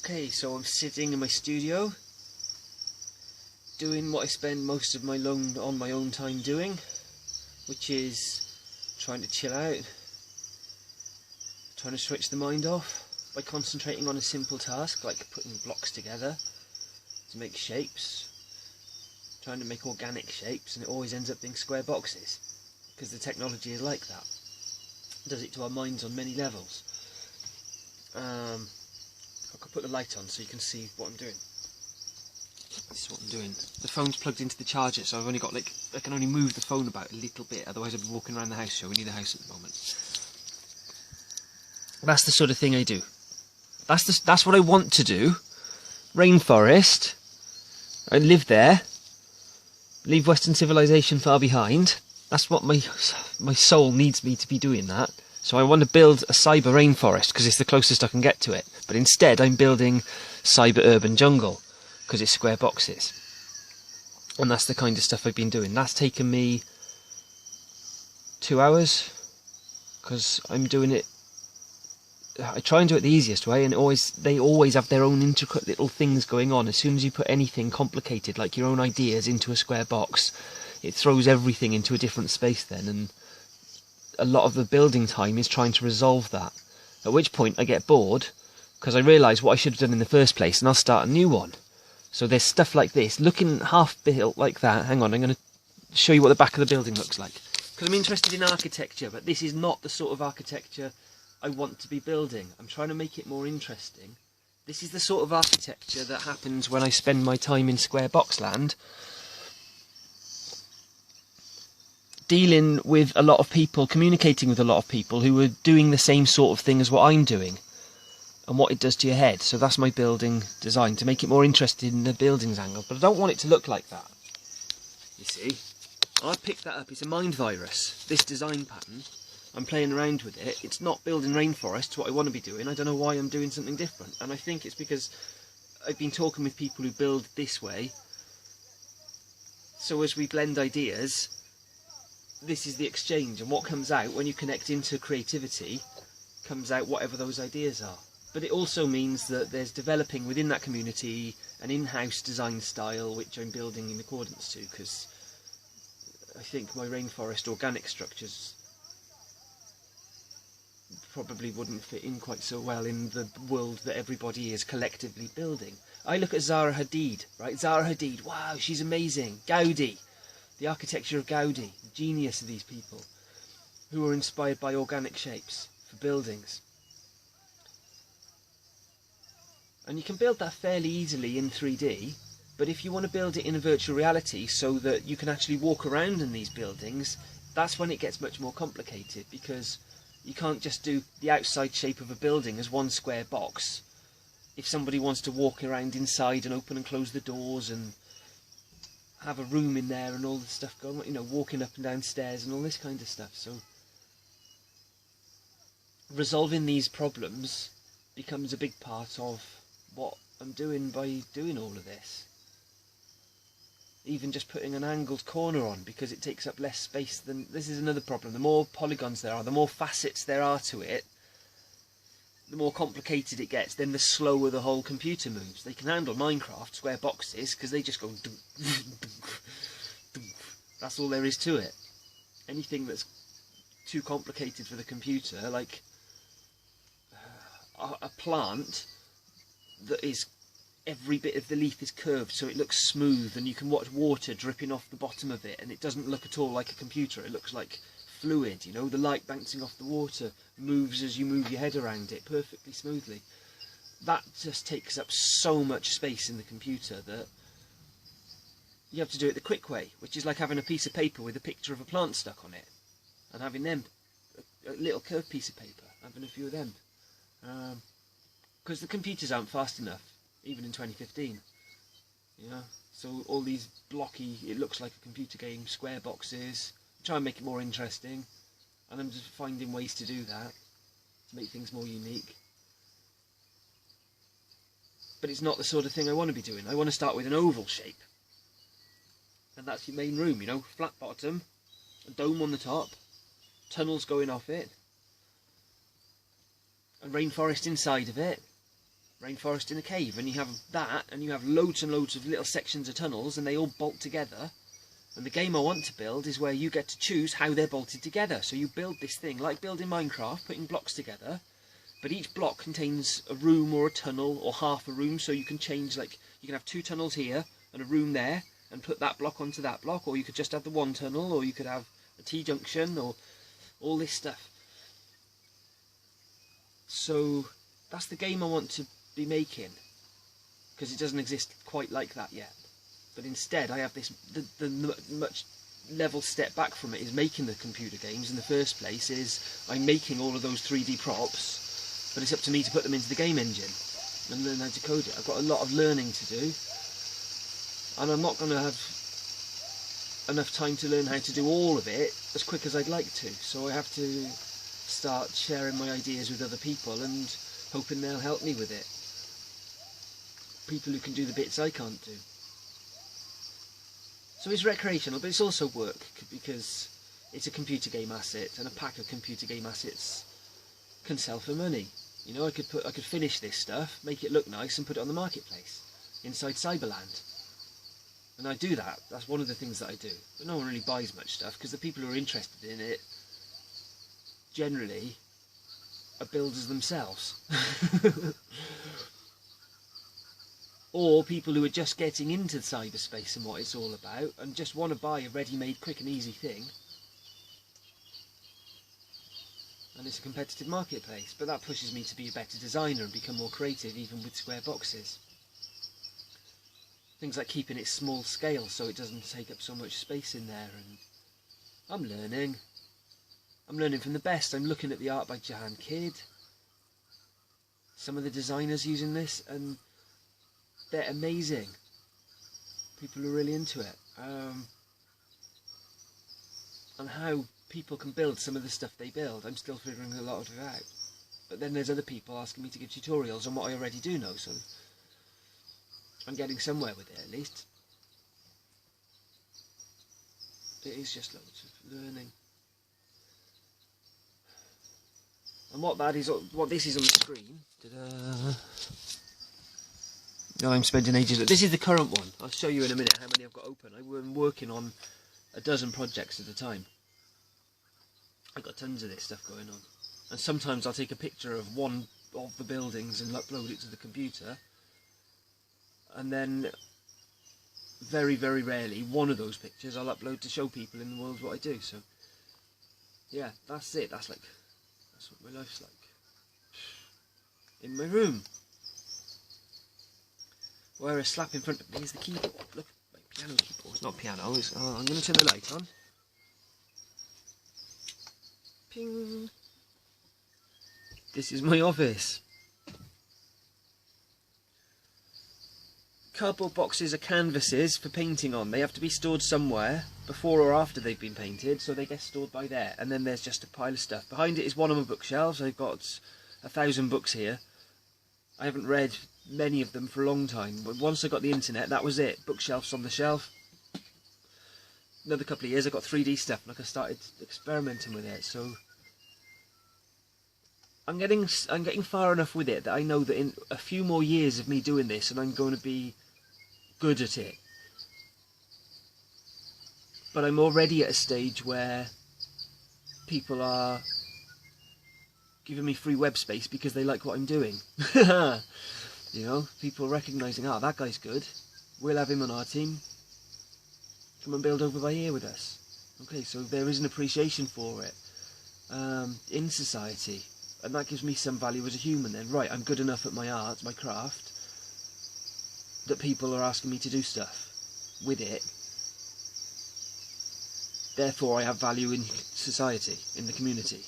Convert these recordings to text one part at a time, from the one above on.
Okay, so I'm sitting in my studio doing what I spend most of my own time doing, which is trying to chill out, trying to switch the mind off by concentrating on a simple task like putting blocks together to make shapes, trying to make organic shapes, and it always ends up being square boxes because the technology is like that. It does it to our minds on many levels. I could put the light on so you can see what I'm doing. This is what I'm doing. The phone's plugged into the charger, so I've only got I can only move the phone about a little bit, otherwise I'd be walking around the house showing you the house at the moment. That's the sort of thing I do. That's what I want to do. Rainforest. I live there. Leave Western civilization far behind. That's what my soul needs me to be doing that. So I want to build a cyber rainforest because it's the closest I can get to it. But instead I'm building cyber urban jungle because it's square boxes. And that's the kind of stuff I've been doing. That's taken me 2 hours because I'm doing it. I try and do it the easiest way, and they always have their own intricate little things going on. As soon as you put anything complicated like your own ideas into a square box, it throws everything into a different space then, and a lot of the building time is trying to resolve that. At which point I get bored because I realise what I should have done in the first place, and I'll start a new one. So there's stuff like this, looking half built like that. Hang on, I'm going to show you what the back of the building looks like. Because I'm interested in architecture, but this is not the sort of architecture I want to be building. I'm trying to make it more interesting. This is the sort of architecture that happens when I spend my time in square box land, dealing with a lot of people, communicating with a lot of people who are doing the same sort of thing as what I'm doing, and what it does to your head. So that's my building design, to make it more interesting in the buildings angle, but I don't want it to look like that. You see, I picked that up. It's a mind virus, this design pattern. I'm playing around with it. It's not building rainforests, what I want to be doing. I don't know why I'm doing something different, and I think it's because I've been talking with people who build this way. So as we blend ideas, this is the exchange, and what comes out when you connect into creativity comes out whatever those ideas are. But it also means that there's developing within that community an in-house design style which I'm building in accordance to, because I think my rainforest organic structures probably wouldn't fit in quite so well in the world that everybody is collectively building. I look at Zaha Hadid, right? Zaha Hadid, wow, she's amazing. Gaudi, the architecture of Gaudi, the genius of these people who are inspired by organic shapes for buildings. And you can build that fairly easily in 3D, but if you want to build it in a virtual reality so that you can actually walk around in these buildings, that's when it gets much more complicated, because you can't just do the outside shape of a building as one square box. If somebody wants to walk around inside and open and close the doors and have a room in there and all the stuff going on, you know, walking up and down stairs and all this kind of stuff. So resolving these problems becomes a big part of what I'm doing by doing all of this. Even just putting an angled corner on, because it takes up less space than... This is another problem. The more polygons there are, the more facets there are to it, the more complicated it gets, then the slower the whole computer moves. They can handle Minecraft square boxes because they just go... That's all there is to it. Anything that's too complicated for the computer, like a plant that is... every bit of the leaf is curved so it looks smooth, and you can watch water dripping off the bottom of it, and it doesn't look at all like a computer. It looks like fluid, you know, the light bouncing off the water moves as you move your head around it perfectly smoothly. That just takes up so much space in the computer that you have to do it the quick way, which is like having a piece of paper with a picture of a plant stuck on it, and having them, a little curved piece of paper, having a few of them, because the computers aren't fast enough, even in 2015, you know. So all these blocky, it looks like a computer game, square boxes, try and make it more interesting, and I'm just finding ways to do that, to make things more unique. But it's not the sort of thing I want to be doing. I want to start with an oval shape, and that's your main room, you know, flat bottom, a dome on the top, tunnels going off it, a rainforest inside of it, rainforest in a cave, and you have that, and you have loads and loads of little sections of tunnels, and they all bolt together. And the game I want to build is where you get to choose how they're bolted together. So you build this thing, like building Minecraft, putting blocks together, but each block contains a room or a tunnel or half a room, so you can change, like, you can have 2 tunnels here and a room there, and put that block onto that block, or you could just have the 1 tunnel, or you could have a T-junction, or all this stuff. So that's the game I want to be making, because it doesn't exist quite like that yet. But instead I have this, the much level step back from it is making the computer games in the first place. Is I'm making all of those 3D props, but it's up to me to put them into the game engine and learn how to code it. I've got a lot of learning to do, and I'm not going to have enough time to learn how to do all of it as quick as I'd like to, so I have to start sharing my ideas with other people and hoping they'll help me with it. People who can do the bits I can't do. So it's recreational, but it's also work, because it's a computer game asset, and a pack of computer game assets can sell for money. You know, I could finish this stuff, make it look nice, and put it on the marketplace inside Cyberland. And I do that. That's one of the things that I do. But no one really buys much stuff, because the people who are interested in it generally are builders themselves. Or people who are just getting into cyberspace and what it's all about, and just want to buy a ready-made, quick and easy thing. And it's a competitive marketplace, but that pushes me to be a better designer and become more creative, even with square boxes. Things like keeping it small scale so it doesn't take up so much space in there, and I'm learning. I'm learning from the best. I'm looking at the art by Jahan Kidd, some of the designers using this, and they're amazing. People are really into it. And how people can build some of the stuff they build, I'm still figuring a lot of it out. But then there's other people asking me to give tutorials on what I already do know, so I'm getting somewhere with it at least. It is just loads of learning. And what this is on the screen. Oh, I'm spending ages. This is the current one. I'll show you in a minute how many I've got open. I'm working on a dozen projects at a time. I've got tons of this stuff going on. And sometimes I'll take a picture of one of the buildings and upload it to the computer. And then, very, very rarely, one of those pictures I'll upload to show people in the world what I do. So, yeah, that's it. That's what my life's like. In my room. Where a slap in front of me is the keyboard. Look, my piano keyboard. It's not piano. I'm going to turn the light on. Ping. This is my office. Cardboard boxes are canvases for painting on. They have to be stored somewhere before or after they've been painted, so they get stored by there. And then there's just a pile of stuff. Behind it is one of my bookshelves. I've got 1,000 books here. I haven't read many of them for a long time, but once I got the internet, that was it. Bookshelves on the shelf. Another couple of years I got 3D stuff, and I started experimenting with it. So I'm getting far enough with it that I know that in a few more years of me doing this, and I'm going to be good at it. But I'm already at a stage where people are giving me free web space because they like what I'm doing. You know, people recognising, ah, that guy's good, we'll have him on our team, come and build over by here with us. Okay, so there is an appreciation for it in society, and that gives me some value as a human then. Right, I'm good enough at my art, my craft, that people are asking me to do stuff with it. Therefore I have value in society, in the community.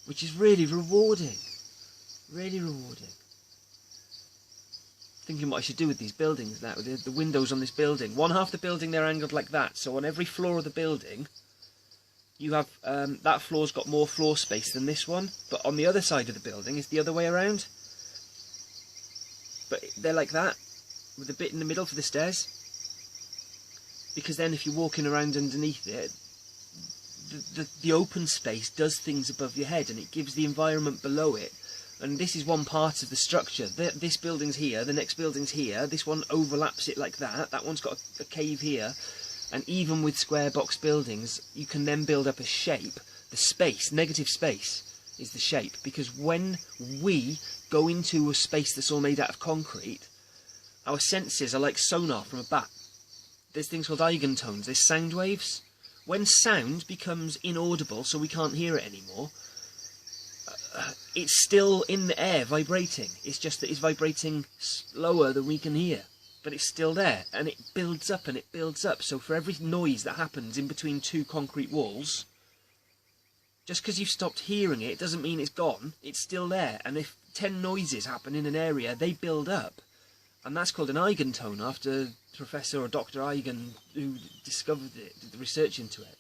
Which is really rewarding. Really rewarding. Thinking what I should do with these buildings now. The windows on this building. One half the building they're angled like that. So on every floor of the building, you have that floor's got more floor space than this one. But on the other side of the building is the other way around. But they're like that, with a bit in the middle for the stairs. Because then if you're walking around underneath it, the open space does things above your head, and it gives the environment below it. And this is one part of the structure. This building's here, the next building's here, this one overlaps it like that, that one's got a cave here. And even with square box buildings, you can then build up a shape. The space, negative space, is the shape. Because when we go into a space that's all made out of concrete, our senses are like sonar from a bat. There's things called eigentones, there's sound waves. When sound becomes inaudible, so we can't hear it anymore, it's still in the air vibrating. It's just that it's vibrating slower than we can hear. But it's still there, and it builds up and it builds up. So for every noise that happens in between two concrete walls, just because you've stopped hearing it doesn't mean it's gone. It's still there. And if 10 noises happen in an area, they build up. And that's called an eigentone, after Professor or Dr. Eigen, who discovered it, did the research into it.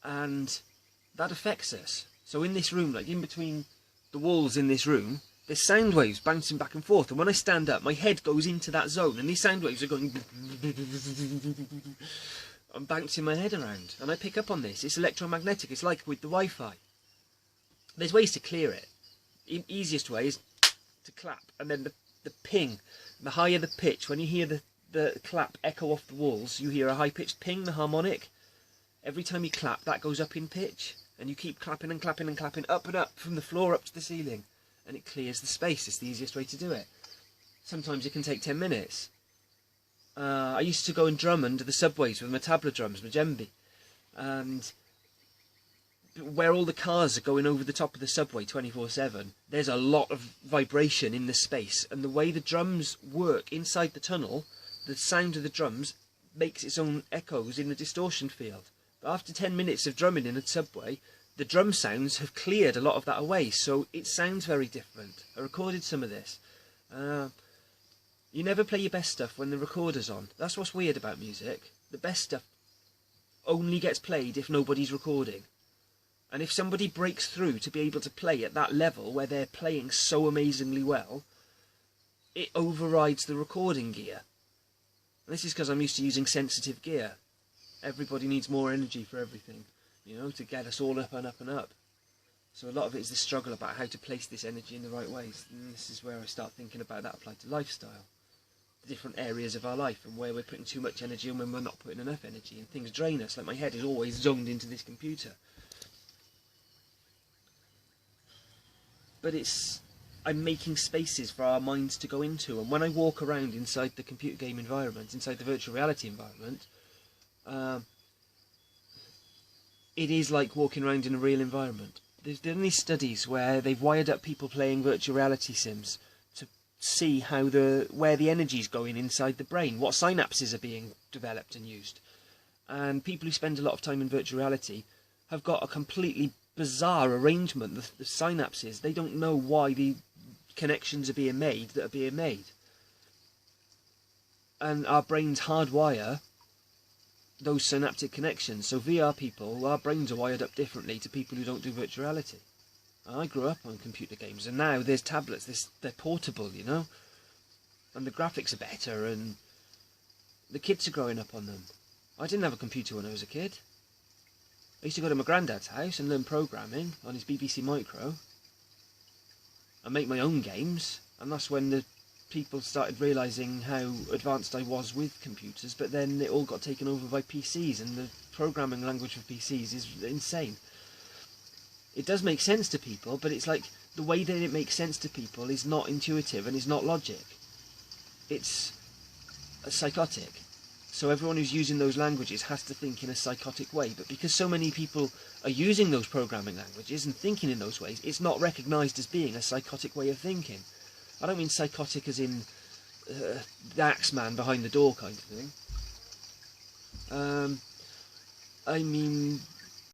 And that affects us. So in this room, like in between the walls in this room, there's sound waves bouncing back and forth. And when I stand up, my head goes into that zone, and these sound waves are going... I'm bouncing my head around, and I pick up on this. It's electromagnetic. It's like with the Wi-Fi. There's ways to clear it. The easiest way is to clap, and then the ping. The higher the pitch, when you hear the clap echo off the walls, you hear a high-pitched ping, the harmonic. Every time you clap, that goes up in pitch, and you keep clapping and clapping and clapping, up and up, from the floor up to the ceiling, and it clears the space. It's the easiest way to do it. Sometimes it can take 10 minutes. I used to go and drum under the subways with my tabla drums, my djembe, and where all the cars are going over the top of the subway 24/7, there's a lot of vibration in the space, and the way the drums work inside the tunnel, the sound of the drums makes its own echoes in the distortion field. But after 10 minutes of drumming in a subway, the drum sounds have cleared a lot of that away, so it sounds very different. I recorded some of this. You never play your best stuff when the recorder's on. That's what's weird about music. The best stuff only gets played if nobody's recording. And if somebody breaks through to be able to play at that level where they're playing so amazingly well, it overrides the recording gear. And this is because I'm used to using sensitive gear. Everybody needs more energy for everything, you know, to get us all up and up and up. So a lot of it is the struggle about how to place this energy in the right ways. And this is where I start thinking about that applied to lifestyle. The different areas of our life, and where we're putting too much energy and when we're not putting enough energy, and things drain us. Like my head is always zoned into this computer. But I'm making spaces for our minds to go into, and when I walk around inside the computer game environment, inside the virtual reality environment, it is like walking around in a real environment. There's done these studies where they've wired up people playing virtual reality sims to see how where the energy's going inside the brain, what synapses are being developed and used. And people who spend a lot of time in virtual reality have got a completely bizarre arrangement. The synapses, they don't know why the connections are being made that are being made. And our brains hardwire those synaptic connections. So VR people, our brains are wired up differently to people who don't do virtual reality. I grew up on computer games, and now there's tablets, they're portable, you know, and the graphics are better, and the kids are growing up on them. I didn't have a computer when I was a kid. I used to go to my granddad's house and learn programming on his BBC Micro and make my own games, and that's when the people started realising how advanced I was with computers. But then it all got taken over by PCs, and the programming language for PCs is insane. It does make sense to people, but it's like the way that it makes sense to people is not intuitive and is not logic. It's psychotic. So everyone who's using those languages has to think in a psychotic way. But because so many people are using those programming languages and thinking in those ways, it's not recognised as being a psychotic way of thinking. I don't mean psychotic as in the Axeman behind the door kind of thing. I mean